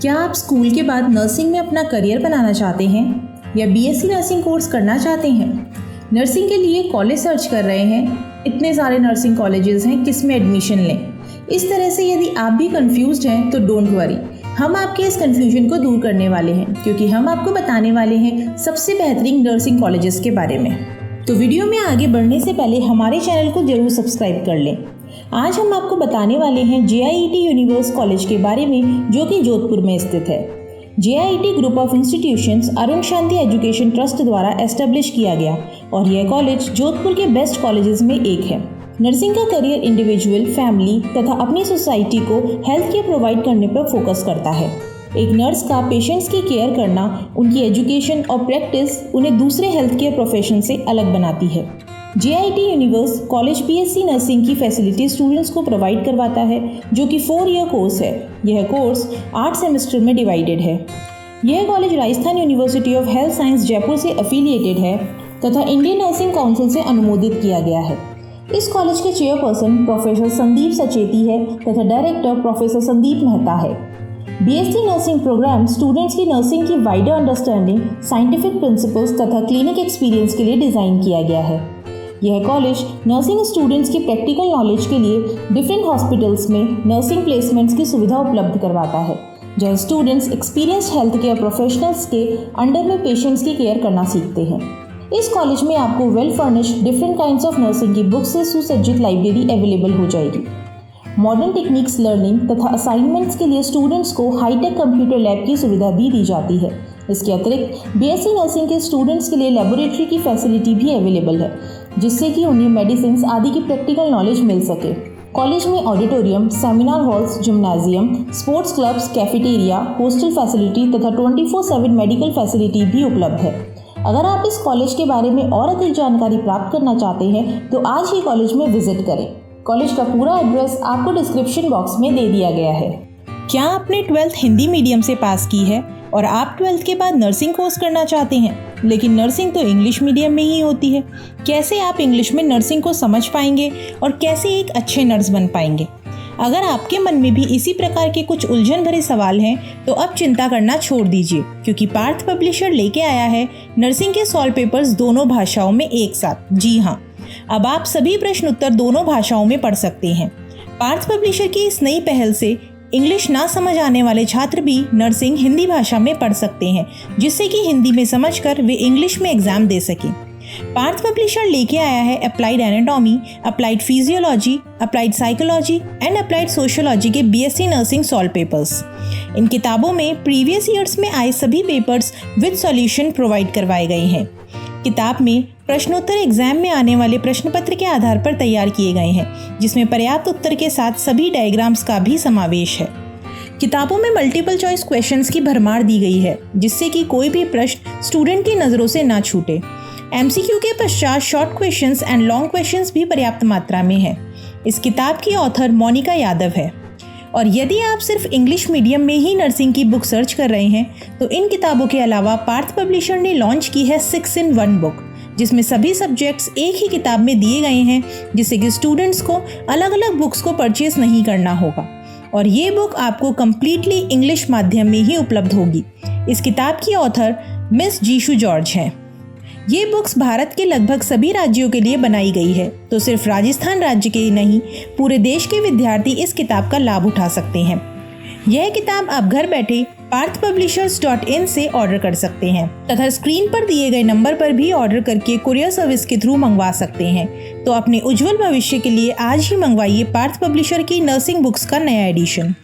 क्या आप स्कूल के बाद नर्सिंग में अपना करियर बनाना चाहते हैं या बीएससी नर्सिंग कोर्स करना चाहते हैं? नर्सिंग के लिए कॉलेज सर्च कर रहे हैं? इतने सारे नर्सिंग कॉलेजेस हैं, किस में एडमिशन लें? इस तरह से यदि आप भी कंफ्यूज्ड हैं तो डोंट वरी, हम आपके इस कंफ्यूजन को दूर करने वाले हैं, क्योंकि हम आपको बताने वाले हैं सबसे बेहतरीन नर्सिंग कॉलेजेस के बारे में। तो वीडियो में आगे बढ़ने से पहले हमारे चैनल को जरूर सब्सक्राइब कर लें। आज हम आपको बताने वाले हैं JIET यूनिवर्स कॉलेज के बारे में, जो कि जोधपुर में स्थित है। JIET group of institutions Arun Shanti education trust द्वारा एस्टेब्लिश किया गया और यह कॉलेज जोधपुर के बेस्ट कॉलेजेस में एक है। नर्सिंग का करियर इंडिविजुअल, फैमिली तथा अपनी सोसाइटी को हेल्थ केयर प्रोवाइड करने पर फोकस करता है। एक नर्स का पेशेंट्स की केयर करना, उनकी एजुकेशन और प्रैक्टिस उन्हें दूसरे हेल्थ केयर प्रोफेशन से अलग बनाती है। JIET universe college BSc nursing की फैसिलिटी स्टूडेंट्स को प्रोवाइड करवाता है, जो कि 4 ईयर कोर्स है। यह कोर्स 8 सेमेस्टर में डिवाइडेड है। यह college Rajasthan university of health science Jaipur से एफिलिएटेड है तथा इंडियन नर्सिंग काउंसिल से अनुमोदित किया गया है। इस कॉलेज के चेयरपर्सन प्रोफेसर संदीप सचेती है तथा डायरेक्टर प्रोफेसर संदीप मेहता है। BSc नर्सिंग प्रोग्राम स्टूडेंट्स की नर्सिंग की वाइडर अंडरस्टैंडिंग, साइंटिफिक प्रिंसिपल्स तथा क्लिनिक एक्सपीरियंस के लिए डिज़ाइन किया गया है। यह कॉलेज नर्सिंग स्टूडेंट्स की प्रैक्टिकल नॉलेज के लिए डिफरेंट हॉस्पिटल्स में नर्सिंग प्लेसमेंट्स की सुविधा उपलब्ध करवाता है, जहां students experienced health care professionals के अंडर में पेशेंट्स की केयर करना सीखते हैं। इस कॉलेज में आपको well furnished different kinds of nursing की बुक्स से सुसज्जित लाइब्रेरी अवेलेबल हो जाएगी। मॉडर्न टेक्निक्स लर्निंग तथा असाइनमेंट्स के लिए स्टूडेंट्स को हाईटेक कंप्यूटर लैब की सुविधा भी दी जाती है। इसके अतिरिक्त BSc नर्सिंग के स्टूडेंट्स के लिए लेबोरेटरी की फैसिलिटी भी अवेलेबल है, जिससे कि उन्हें मेडिसिन आदि की प्रैक्टिकल नॉलेज मिल सके। कॉलेज में auditorium, seminar halls, gymnasium, sports clubs, cafeteria, hostel facility तथा 24/7 मेडिकल फैसिलिटी भी उपलब्ध है। अगर आप इस कॉलेज के बारे में और अधिक जानकारी प्राप्त करना चाहते हैं तो आज ही कॉलेज में विजिट करें। कॉलेज का पूरा एड्रेस आपको डिस्क्रिप्शन बॉक्स में दे दिया गया है। क्या आपने 12th हिंदी मीडियम से पास की है और आप 12th के बाद नर्सिंग कोर्स करना चाहते हैं, लेकिन नर्सिंग तो इंग्लिश मीडियम में ही होती है? कैसे आप इंग्लिश में नर्सिंग को समझ पाएंगे और कैसे एक अच्छे नर्स बन पाएंगे? अगर आपके मन में भी इसी प्रकार के कुछ उलझन भरे सवाल हैं तो अब चिंता करना छोड़ दीजिए, क्योंकि पार्थ पब्लिशर लेके आया है नर्सिंग के सॉल्व पेपर्स दोनों भाषाओं में एक साथ। जी हाँ, अब आप सभी प्रश्न उत्तर दोनों भाषाओं में पढ़ सकते हैं। पार्थ पब्लिशर की इस नई पहल से इंग्लिश ना समझ आने वाले छात्र भी नर्सिंग हिंदी भाषा में पढ़ सकते हैं, जिससे कि हिंदी में समझकर वे इंग्लिश में एग्जाम दे सकें। पार्थ पब्लिशर लेके आया है applied anatomy, applied physiology, applied psychology and applied sociology के BSc नर्सिंग सॉल्व पेपर्स। इन किताबों में प्रीवियस ईयर्स में आए सभी पेपर्स विद सॉल्यूशन प्रोवाइड करवाए गए हैं। किताब में प्रश्नोत्तर एग्जाम में आने वाले प्रश्न पत्र के आधार पर तैयार किए गए हैं, जिसमें पर्याप्त उत्तर के साथ सभी डायग्राम्स का भी समावेश है। किताबों में मल्टीपल चॉइस क्वेश्चंस की भरमार दी गई है, जिससे कि कोई भी प्रश्न स्टूडेंट की नज़रों से ना छूटे। MCQ के पश्चात short questions and long questions भी पर्याप्त मात्रा में है। इस किताब की ऑथर मोनिका यादव है। और यदि आप सिर्फ इंग्लिश मीडियम में ही नर्सिंग की बुक सर्च कर रहे हैं तो इन किताबों के अलावा पार्थ पब्लिशर ने लॉन्च की है 6-in-1 बुक, जिसमें सभी सब्जेक्ट्स एक ही किताब में दिए गए हैं, जिससे कि स्टूडेंट्स को अलग अलग बुक्स को परचेज नहीं करना होगा। और ये बुक आपको कम्प्लीटली इंग्लिश माध्यम में ही उपलब्ध होगी। इस किताब की ऑथर मिस जीशू जॉर्ज हैं। ये बुक्स भारत के लगभग सभी राज्यों के लिए बनाई गई है, तो सिर्फ राजस्थान राज्य के ही नहीं, पूरे देश के विद्यार्थी इस किताब का लाभ उठा सकते हैं। यह किताब आप घर बैठे parthpublishers.in से ऑर्डर कर सकते हैं तथा स्क्रीन पर दिए गए नंबर पर भी ऑर्डर करके कुरियर सर्विस के थ्रू मंगवा सकते हैं। तो अपने उज्जवल भविष्य के लिए आज ही मंगवाइए पार्थ पब्लिशर की नर्सिंग बुक्स का नया एडिशन।